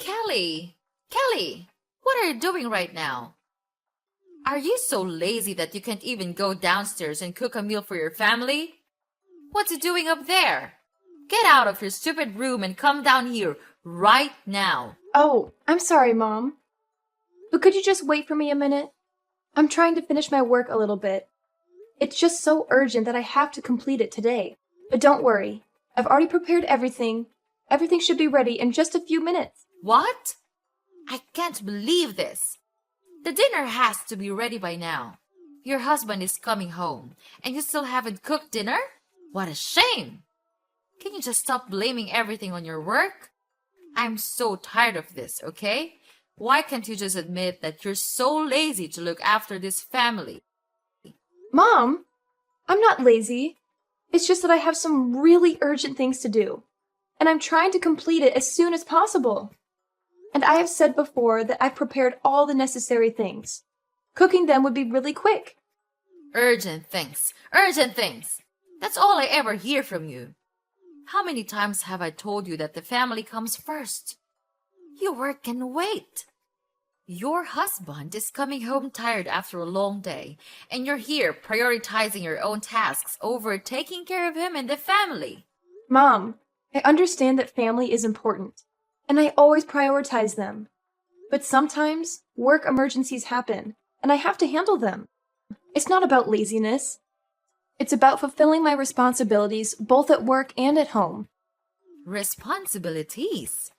Kelly! Kelly! What are you doing right now? Are you so lazy that you can't even go downstairs and cook a meal for your family? What's you doing up there? Get out of your stupid room and come down here right now. Oh, I'm sorry, Mom. But could you just wait for me a minute? I'm trying to finish my work a little bit. It's just so urgent that I have to complete it today. But don't worry. I've already prepared everything. Everything should be ready in just a few minutes. What? I can't believe this. The dinner has to be ready by now. Your husband is coming home, and you still haven't cooked dinner? What a shame! Can you just stop blaming everything on your work? I'm so tired of this, okay? Why can't you just admit that you're so lazy to look after this family? Mom, I'm not lazy. It's just that I have some really urgent things to do, and I'm trying to complete it as soon as possible. And I have said before that I've prepared all the necessary things. Cooking them would be really quick. Urgent things. Urgent things. That's all I ever hear from you. How many times have I told you that the family comes first? Your work can wait. Your husband is coming home tired after a long day, and you're here prioritizing your own tasks over taking care of him and the family. Mom, I understand that family is important, and I always prioritize them. But sometimes work emergencies happen, and I have to handle them. It's not about laziness. It's about fulfilling my responsibilities both at work and at home. Responsibilities?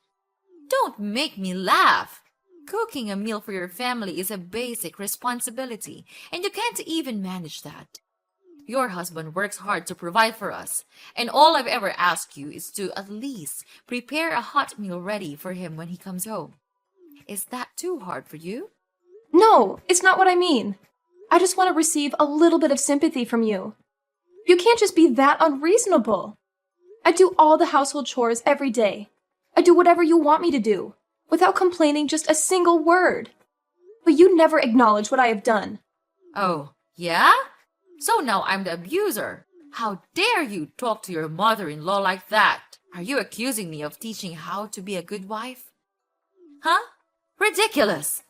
Don't make me laugh. Cooking a meal for your family is a basic responsibility, and you can't even manage that. Your husband works hard to provide for us, and all I've ever asked you is to at least prepare a hot meal ready for him when he comes home. Is that too hard for you? No, it's not what I mean. I just want to receive a little bit of sympathy from you. You can't just be that unreasonable. I do all the household chores every day. I do whatever you want me to do, without complaining just a single word. But you never acknowledge what I have done. Oh, yeah? So now I'm the abuser. How dare you talk to your mother-in-law like that? Are you accusing me of teaching how to be a good wife? Huh? Ridiculous!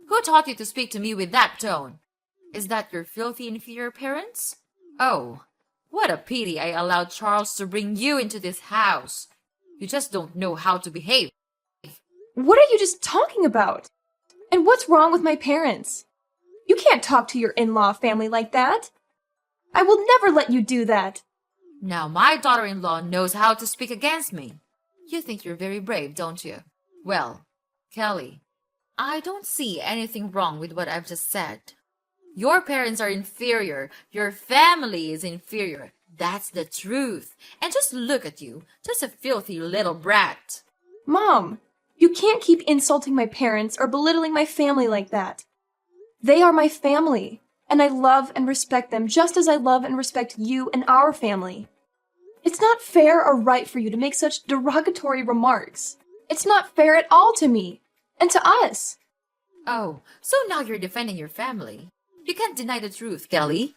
Who taught you to speak to me with that tone? Is that your filthy inferior parents? Oh, what a pity I allowed Charles to bring you into this house. You just don't know how to behave. What are you just talking about? And what's wrong with my parents? You can't talk to your in-law family like that. I will never let you do that. Now my daughter-in-law knows how to speak against me. You think you're very brave, don't you? Well, Kelly, I don't see anything wrong with what I've just said. Your parents are inferior. Your family is inferior. That's the truth. And just look at you, just a filthy little brat. Mom, you can't keep insulting my parents or belittling my family like that. They are my family, and I love and respect them just as I love and respect you and our family. It's not fair or right for you to make such derogatory remarks. It's not fair at all to me, and to us. Oh, so now you're defending your family. You can't deny the truth, Kelly.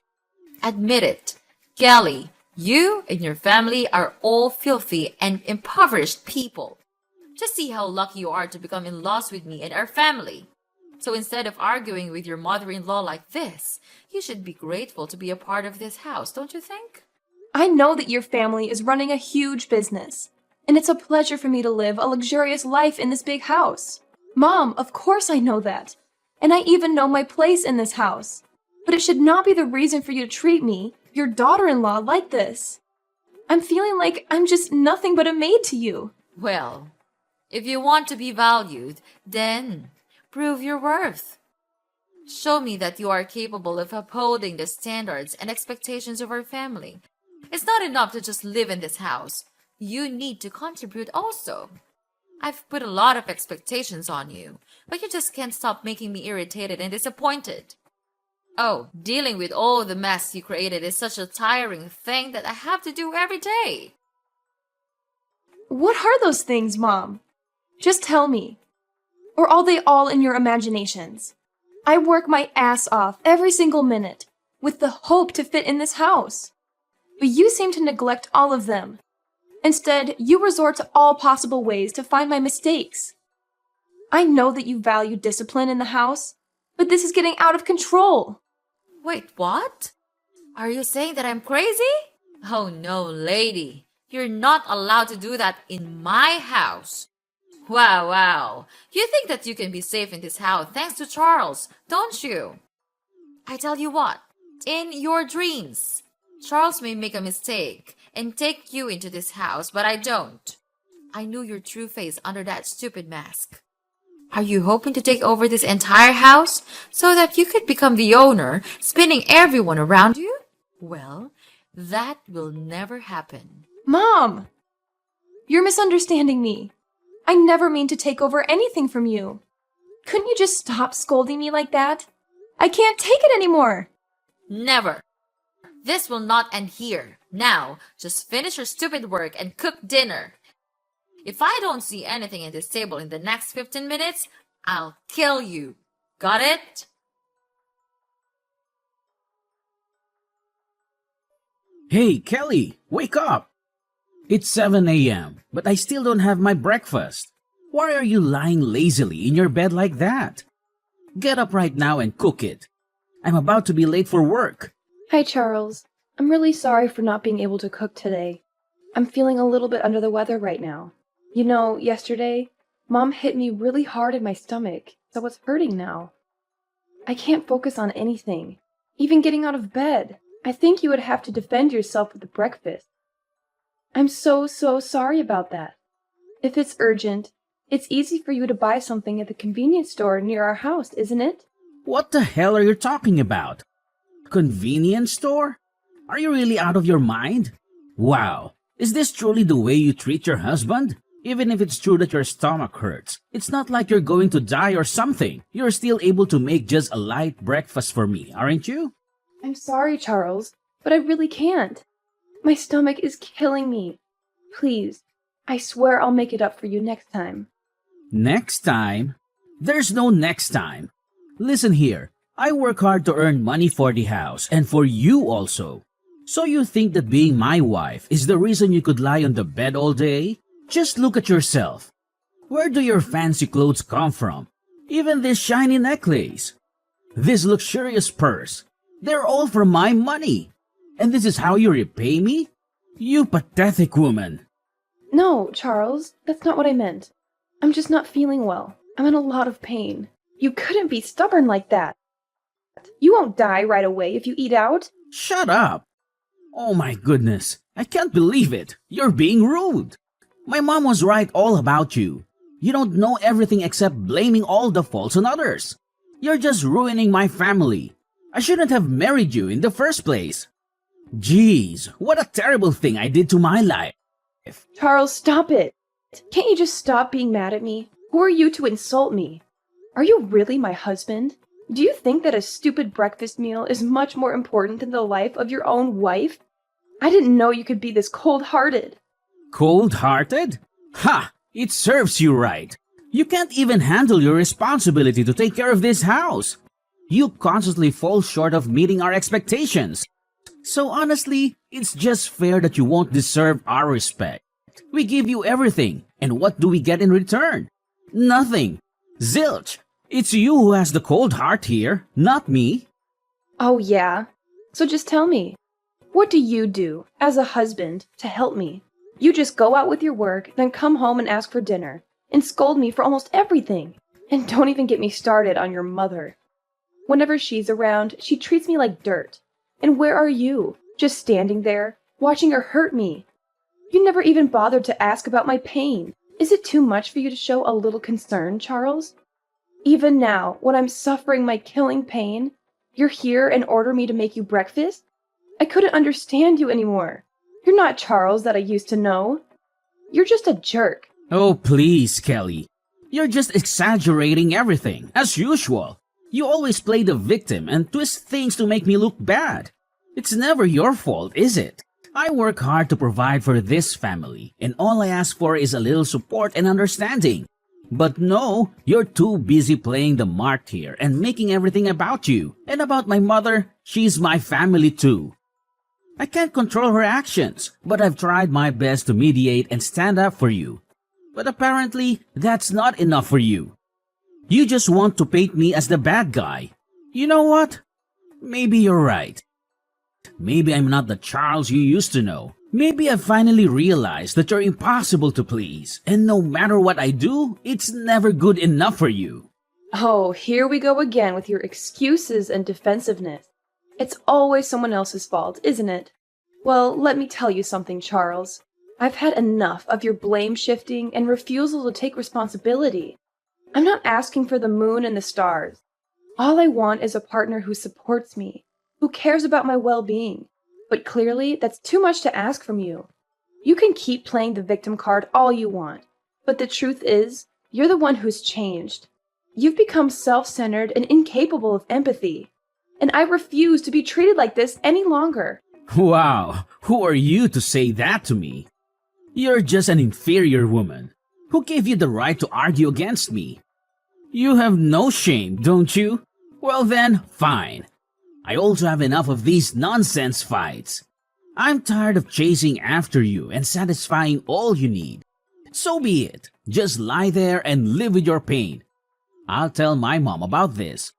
Admit it. Kelly, you and your family are all filthy and impoverished people. Just see how lucky you are to become in-laws with me and our family. So instead of arguing with your mother-in-law like this, you should be grateful to be a part of this house, don't you think? I know that your family is running a huge business, and it's a pleasure for me to live a luxurious life in this big house. Mom, of course I know that. And I even know my place in this house. But it should not be the reason for you to treat me, your daughter-in-law, like this. I'm feeling like I'm just nothing but a maid to you. Well, if you want to be valued, then prove your worth. Show me that you are capable of upholding the standards and expectations of our family. It's not enough to just live in this house. You need to contribute also. I've put a lot of expectations on you, but you just can't stop making me irritated and disappointed. Oh, dealing with all the mess you created is such a tiring thing that I have to do every day. What are those things, Mom? Just tell me. Or are they all in your imaginations? I work my ass off every single minute, with the hope to fit in this house. But you seem to neglect all of them. Instead, you resort to all possible ways to find my mistakes. I know that you value discipline in the house, but this is getting out of control. Wait, what? Are you saying that I'm crazy? Oh no, lady. You're not allowed to do that in my house. Wow, wow. You think that you can be safe in this house thanks to Charles, don't you? I tell you what, in your dreams, Charles may make a mistake and take you into this house, but I don't. I knew your true face under that stupid mask. Are you hoping to take over this entire house so that you could become the owner, spinning everyone around you? Well, that will never happen. Mom! You're misunderstanding me. I never mean to take over anything from you. Couldn't you just stop scolding me like that? I can't take it anymore. Never. This will not end here. Now, just finish your stupid work and cook dinner. If I don't see anything in this table in the next 15 minutes, I'll kill you. Got it? Hey, Kelly, wake up! It's 7 a.m., but I still don't have my breakfast. Why are you lying lazily in your bed like that? Get up right now and cook it. I'm about to be late for work. Hi, Charles. I'm really sorry for not being able to cook today. I'm feeling a little bit under the weather right now. You know, yesterday, Mom hit me really hard in my stomach, so it's hurting now. I can't focus on anything, even getting out of bed. I think you would have to defend yourself with the breakfast. I'm so sorry about that. If it's urgent, it's easy for you to buy something at the convenience store near our house, isn't it? What the hell are you talking about? Convenience store? Are you really out of your mind? Wow, is this truly the way you treat your husband? Even if it's true that your stomach hurts, it's not like you're going to die or something. You're still able to make just a light breakfast for me, aren't you? I'm sorry, Charles, but I really can't. My stomach is killing me. Please, I swear I'll make it up for you next time. Next time? There's no next time. Listen here, I work hard to earn money for the house and for you also. So you think that being my wife is the reason you could lie on the bed all day? Just look at yourself. Where do your fancy clothes come from? Even this shiny necklace. This luxurious purse. They're all from my money. And this is how you repay me? You pathetic woman. No, Charles, that's not what I meant. I'm just not feeling well. I'm in a lot of pain. You couldn't be stubborn like that. You won't die right away if you eat out. Shut up. Oh my goodness, I can't believe it. You're being rude. My mom was right all about you. You don't know everything except blaming all the faults on others. You're just ruining my family. I shouldn't have married you in the first place. Jeez, what a terrible thing I did to my life. Charles, stop it. Can't you just stop being mad at me? Who are you to insult me? Are you really my husband? Do you think that a stupid breakfast meal is much more important than the life of your own wife? I didn't know you could be this cold-hearted. Cold-hearted? Ha! It serves you right. You can't even handle your responsibility to take care of this house. You constantly fall short of meeting our expectations. So honestly, it's just fair that you won't deserve our respect. We give you everything, and what do we get in return? Nothing. Zilch. It's you who has the cold heart here, not me. Oh, yeah? So just tell me, what do you do, as a husband, to help me? You just go out with your work, then come home and ask for dinner, and scold me for almost everything. And don't even get me started on your mother. Whenever she's around, she treats me like dirt. And where are you? Just standing there, watching her hurt me. You never even bothered to ask about my pain. Is it too much for you to show a little concern, Charles? Even now, when I'm suffering my killing pain, you're here and order me to make you breakfast? I couldn't understand you anymore. You're not Charles that I used to know. You're just a jerk. Oh, please, Kelly. You're just exaggerating everything, as usual. You always play the victim and twist things to make me look bad. It's never your fault, is it? I work hard to provide for this family, and all I ask for is a little support and understanding. But no, you're too busy playing the mark here and making everything about you. And about my mother, she's my family too. I can't control her actions, but I've tried my best to mediate and stand up for you. But apparently, that's not enough for you. You just want to paint me as the bad guy. You know what? Maybe you're right. Maybe I'm not the Charles you used to know. Maybe I finally realized that you're impossible to please, and no matter what I do, it's never good enough for you. Oh, here we go again with your excuses and defensiveness. It's always someone else's fault, isn't it? Well, let me tell you something, Charles. I've had enough of your blame shifting and refusal to take responsibility. I'm not asking for the moon and the stars. All I want is a partner who supports me, who cares about my well-being. But clearly, that's too much to ask from you. You can keep playing the victim card all you want, but the truth is, you're the one who's changed. You've become self-centered and incapable of empathy. And I refuse to be treated like this any longer. Wow, who are you to say that to me? You're just an inferior woman. Who gave you the right to argue against me? You have no shame, don't you? Well then, fine. I also have enough of these nonsense fights. I'm tired of chasing after you and satisfying all you need. So be it. Just lie there and live with your pain. I'll tell my mom about this.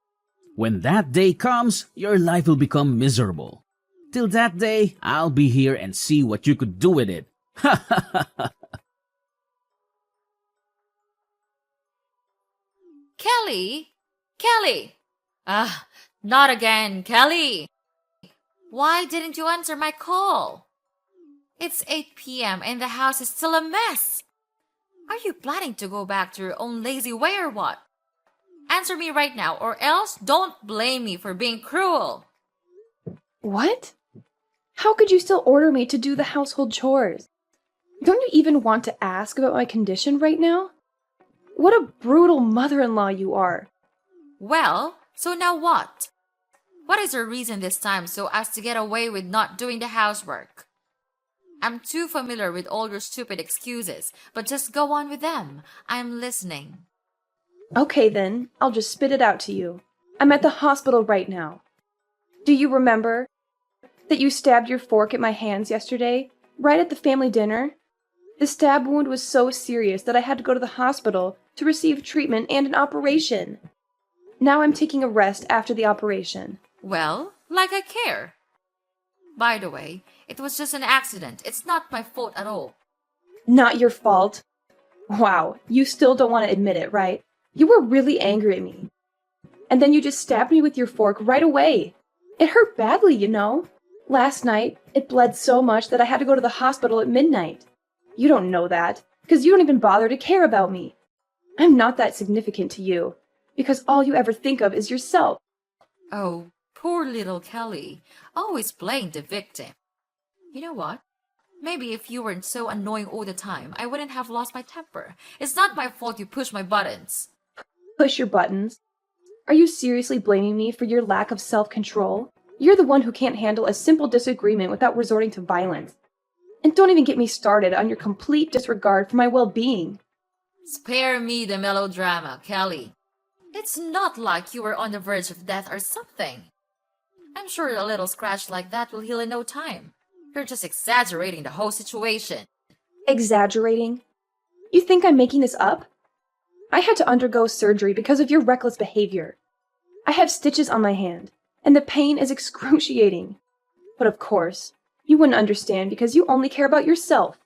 When that day comes, your life will become miserable. Till that day, I'll be here and see what you could do with it. Ha ha ha ha. Kelly? Kelly! Not again, Kelly! Why didn't you answer my call? It's 8 p.m. and the house is still a mess. Are you planning to go back to your own lazy way or what? Answer me right now, or else don't blame me for being cruel. What? How could you still order me to do the household chores? Don't you even want to ask about my condition right now? What a brutal mother-in-law you are. Well, so now what? What is your reason this time so as to get away with not doing the housework? I'm too familiar with all your stupid excuses, but just go on with them. I'm listening. Okay then, I'll just spit it out to you. I'm at the hospital right now. Do you remember that you stabbed your fork at my hands yesterday, right at the family dinner? The stab wound was so serious that I had to go to the hospital to receive treatment and an operation. Now I'm taking a rest after the operation. Well, like I care. By the way, it was just an accident. It's not my fault at all. Not your fault. Wow, you still don't want to admit it, right? You were really angry at me. And then you just stabbed me with your fork right away. It hurt badly, you know. Last night, it bled so much that I had to go to the hospital at midnight. You don't know that, because you don't even bother to care about me. I'm not that significant to you, because all you ever think of is yourself. Oh, poor little Kelly. Always playing the victim. You know what? Maybe if you weren't so annoying all the time, I wouldn't have lost my temper. It's not my fault you push my buttons. Push your buttons. Are you seriously blaming me for your lack of self-control? You're the one who can't handle a simple disagreement without resorting to violence. And don't even get me started on your complete disregard for my well-being. Spare me the melodrama, Kelly. It's not like you were on the verge of death or something. I'm sure a little scratch like that will heal in no time. You're just exaggerating the whole situation. Exaggerating? You think I'm making this up? I had to undergo surgery because of your reckless behavior. I have stitches on my hand, and the pain is excruciating. But of course, you wouldn't understand because you only care about yourself.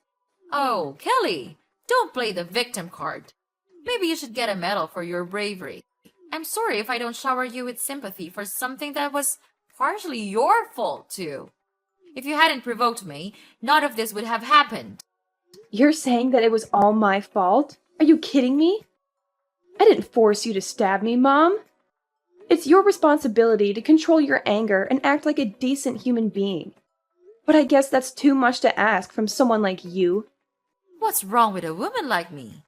Oh, Kelly, don't play the victim card. Maybe you should get a medal for your bravery. I'm sorry if I don't shower you with sympathy for something that was partially your fault, too. If you hadn't provoked me, none of this would have happened. You're saying that it was all my fault? Are you kidding me? I didn't force you to stab me, Mom. It's your responsibility to control your anger and act like a decent human being. But I guess that's too much to ask from someone like you. What's wrong with a woman like me?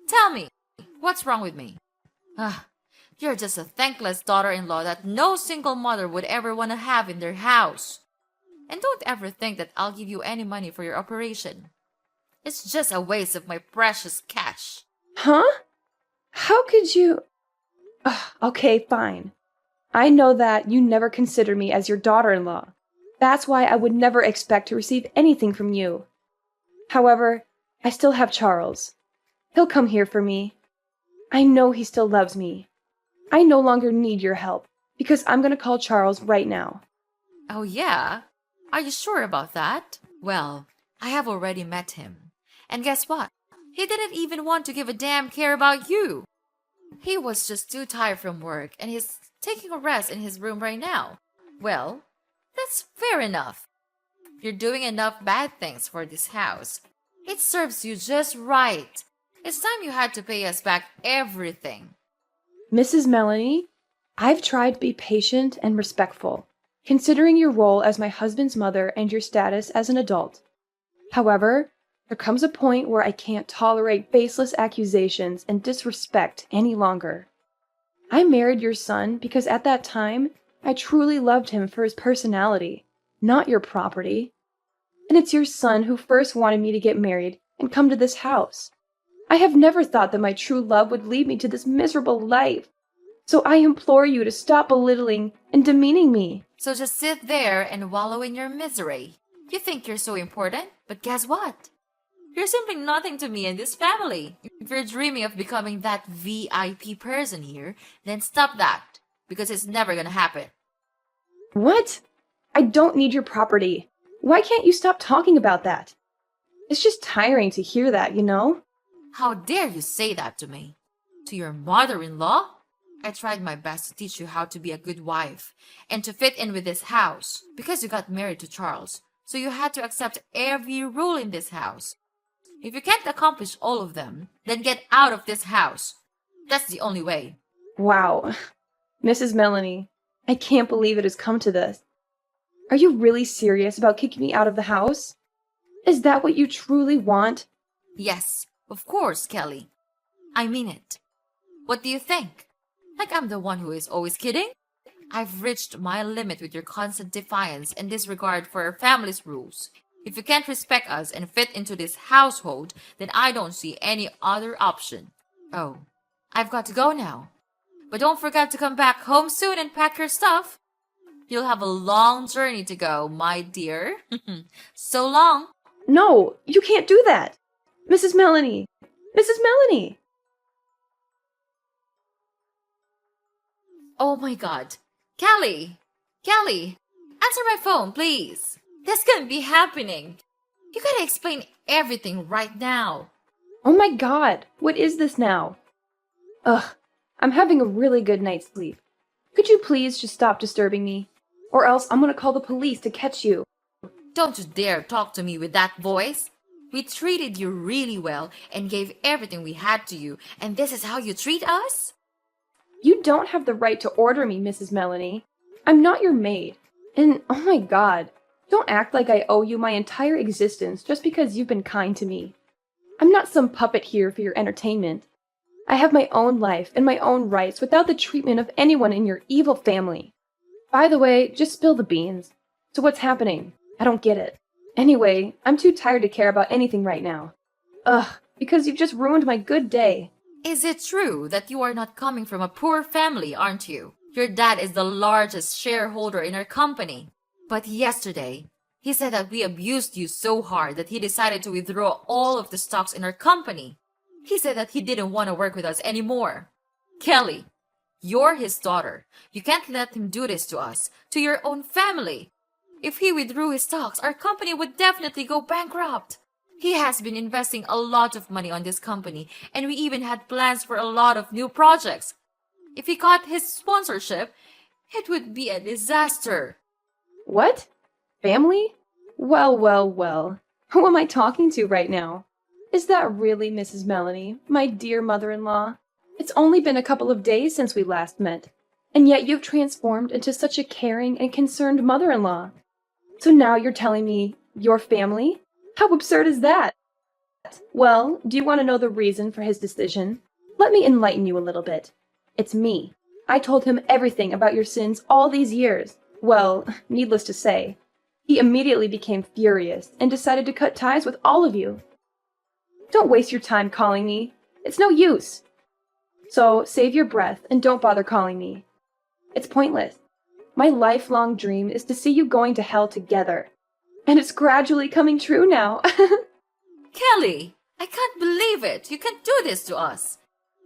Tell me, what's wrong with me? You're just a thankless daughter-in-law that no single mother would ever want to have in their house. And don't ever think that I'll give you any money for your operation. It's just a waste of my precious cash. Huh? How could you... Okay, fine. I know that you never consider me as your daughter-in-law. That's why I would never expect to receive anything from you. However, I still have Charles. He'll come here for me. I know he still loves me. I no longer need your help because I'm gonna call Charles right now. Oh, yeah? Are you sure about that? Well, I have already met him. And guess what? He didn't even want to give a damn care about you. He was just too tired from work and he's taking a rest in his room right now. Well, that's fair enough. You're doing enough bad things for this house. It serves you just right. It's time you had to pay us back everything. Mrs. Melanie, I've tried to be patient and respectful, considering your role as my husband's mother and your status as an adult. However, there comes a point where I can't tolerate baseless accusations and disrespect any longer. I married your son because at that time, I truly loved him for his personality, not your property. And it's your son who first wanted me to get married and come to this house. I have never thought that my true love would lead me to this miserable life. So I implore you to stop belittling and demeaning me. So just sit there and wallow in your misery. You think you're so important, but guess what? You're simply nothing to me and this family. If you're dreaming of becoming that VIP person here, then stop that, because it's never gonna happen. What? I don't need your property. Why can't you stop talking about that? It's just tiring to hear that, you know? How dare you say that to me? To your mother-in-law? I tried my best to teach you how to be a good wife and to fit in with this house because you got married to Charles. So you had to accept every rule in this house. If you can't accomplish all of them, then get out of this house. That's the only way. Wow. Mrs. Melanie, I can't believe it has come to this. Are you really serious about kicking me out of the house? Is that what you truly want? Yes, of course, Kelly. I mean it. What do you think? Like I'm the one who is always kidding? I've reached my limit with your constant defiance and disregard for our family's rules. If you can't respect us and fit into this household, then I don't see any other option. Oh, I've got to go now. But don't forget to come back home soon and pack your stuff. You'll have a long journey to go, my dear. So long. No, you can't do that. Mrs. Melanie! Mrs. Melanie! Oh my god. Kelly! Kelly! Answer my phone, please. This can't be happening. You gotta explain everything right now. Oh my god, what is this now? Ugh, I'm having a really good night's sleep. Could you please just stop disturbing me? Or else I'm gonna call the police to catch you. Don't you dare talk to me with that voice. We treated you really well and gave everything we had to you, and this is how you treat us? You don't have the right to order me, Mrs. Melanie. I'm not your maid. And oh my god, don't act like I owe you my entire existence just because you've been kind to me. I'm not some puppet here for your entertainment. I have my own life and my own rights without the treatment of anyone in your evil family. By the way, just spill the beans. So what's happening? I don't get it. Anyway, I'm too tired to care about anything right now. Ugh, because you've just ruined my good day. Is it true that you are not coming from a poor family, aren't you? Your dad is the largest shareholder in our company. But yesterday, he said that we abused you so hard that he decided to withdraw all of the stocks in our company. He said that he didn't want to work with us anymore. Kelly, you're his daughter. You can't let him do this to us, to your own family. If he withdrew his stocks, our company would definitely go bankrupt. He has been investing a lot of money on this company, and we even had plans for a lot of new projects. If he got his sponsorship, it would be a disaster. What? Family? Well, well, well. Who am I talking to right now? Is that really Mrs. Melanie, my dear mother-in-law? It's only been a couple of days since we last met, and yet you've transformed into such a caring and concerned mother-in-law. So now you're telling me your family? How absurd is that? Well, do you want to know the reason for his decision? Let me enlighten you a little bit. It's me. I told him everything about your sins all these years. Well, needless to say, he immediately became furious and decided to cut ties with all of you. Don't waste your time calling me. It's no use. So save your breath and don't bother calling me. It's pointless. My lifelong dream is to see you going to hell together. And it's gradually coming true now. Kelly, I can't believe it. You can't do this to us.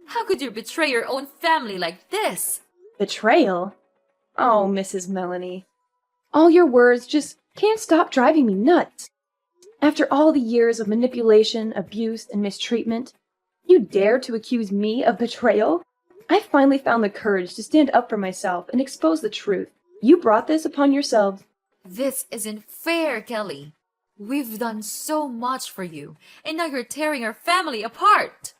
How could you betray your own family like this? Betrayal? Oh, Mrs. Melanie. All your words just can't stop driving me nuts. After all the years of manipulation, abuse, and mistreatment, you dare to accuse me of betrayal? I finally found the courage to stand up for myself and expose the truth. You brought this upon yourselves. This isn't fair, Kelly. We've done so much for you, and now you're tearing our family apart.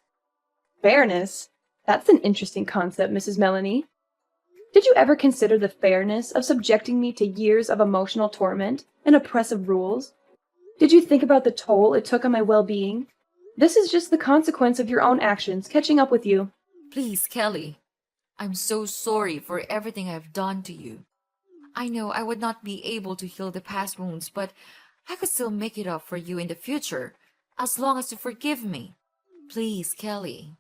Fairness? That's an interesting concept, Mrs. Melanie. Did you ever consider the fairness of subjecting me to years of emotional torment and oppressive rules? Did you think about the toll it took on my well-being? This is just the consequence of your own actions catching up with you. Please, Kelly. I'm so sorry for everything I've done to you. I know I would not be able to heal the past wounds, but I could still make it up for you in the future, as long as you forgive me. Please, Kelly.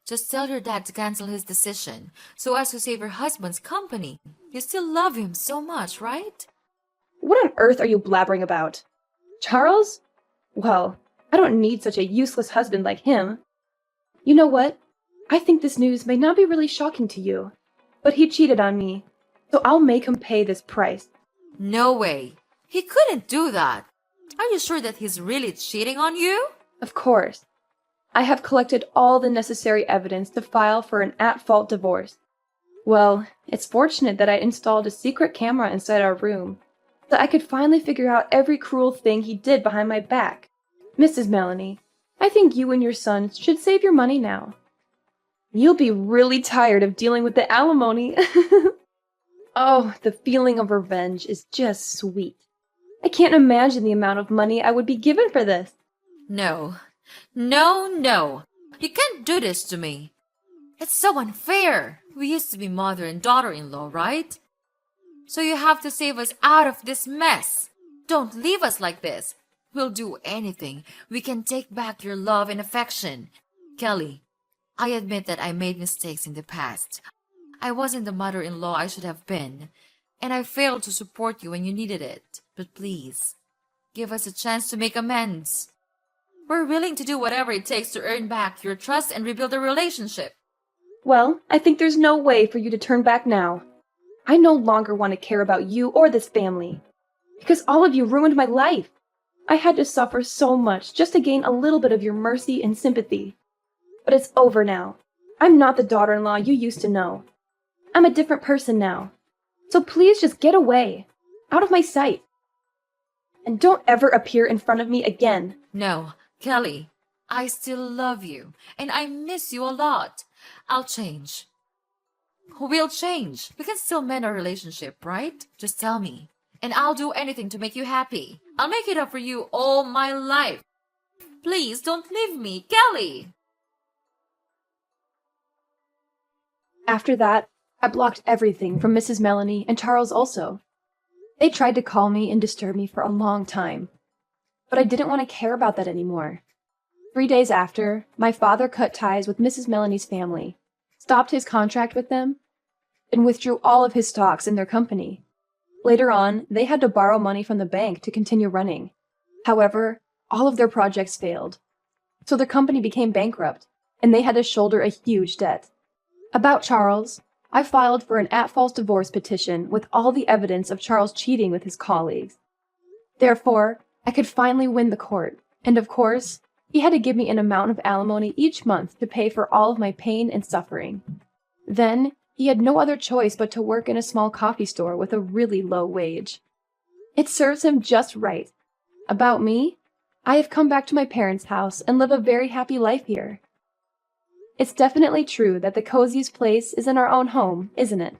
Just tell your dad to cancel his decision, so as to save your husband's company. You still love him so much, right? What on earth are you blabbering about? Charles? Well, I don't need such a useless husband like him. You know what? I think this news may not be really shocking to you, but he cheated on me, so I'll make him pay this price. No way. He couldn't do that. Are you sure that he's really cheating on you? Of course. I have collected all the necessary evidence to file for an at-fault divorce. Well, it's fortunate that I installed a secret camera inside our room, so I could finally figure out every cruel thing he did behind my back. Mrs. Melanie, I think you and your son should save your money now. You'll be really tired of dealing with the alimony. Oh, the feeling of revenge is just sweet. I can't imagine the amount of money I would be given for this. No. No, no. You can't do this to me. It's so unfair. We used to be mother and daughter-in-law, right? So you have to save us out of this mess. Don't leave us like this. We'll do anything. We can take back your love and affection. Kelly, I admit that I made mistakes in the past. I wasn't the mother-in-law I should have been, and I failed to support you when you needed it. But please, give us a chance to make amends. We're willing to do whatever it takes to earn back your trust and rebuild the relationship. Well, I think there's no way for you to turn back now. I no longer want to care about you or this family, because all of you ruined my life. I had to suffer so much just to gain a little bit of your mercy and sympathy. But it's over now. I'm not the daughter-in-law you used to know. I'm a different person now. So please just get away, out of my sight. And don't ever appear in front of me again. No, Kelly, I still love you, and I miss you a lot. I'll change. We'll change. We can still mend our relationship, right? Just tell me, and I'll do anything to make you happy. I'll make it up for you all my life. Please don't leave me, Kelly. After that, I blocked everything from Mrs. Melanie and Charles also. They tried to call me and disturb me for a long time, but I didn't want to care about that anymore. 3 days after, my father cut ties with Mrs. Melanie's family, stopped his contract with them, and withdrew all of his stocks in their company. Later on, they had to borrow money from the bank to continue running. However, all of their projects failed, so their company became bankrupt, and they had to shoulder a huge debt. About Charles, I filed for an at-fault divorce petition with all the evidence of Charles cheating with his colleagues. Therefore, I could finally win the court, and of course, he had to give me an amount of alimony each month to pay for all of my pain and suffering. Then, he had no other choice but to work in a small coffee store with a really low wage. It serves him just right. About me, I have come back to my parents' house and live a very happy life here. It's definitely true that the coziest place is in our own home, isn't it?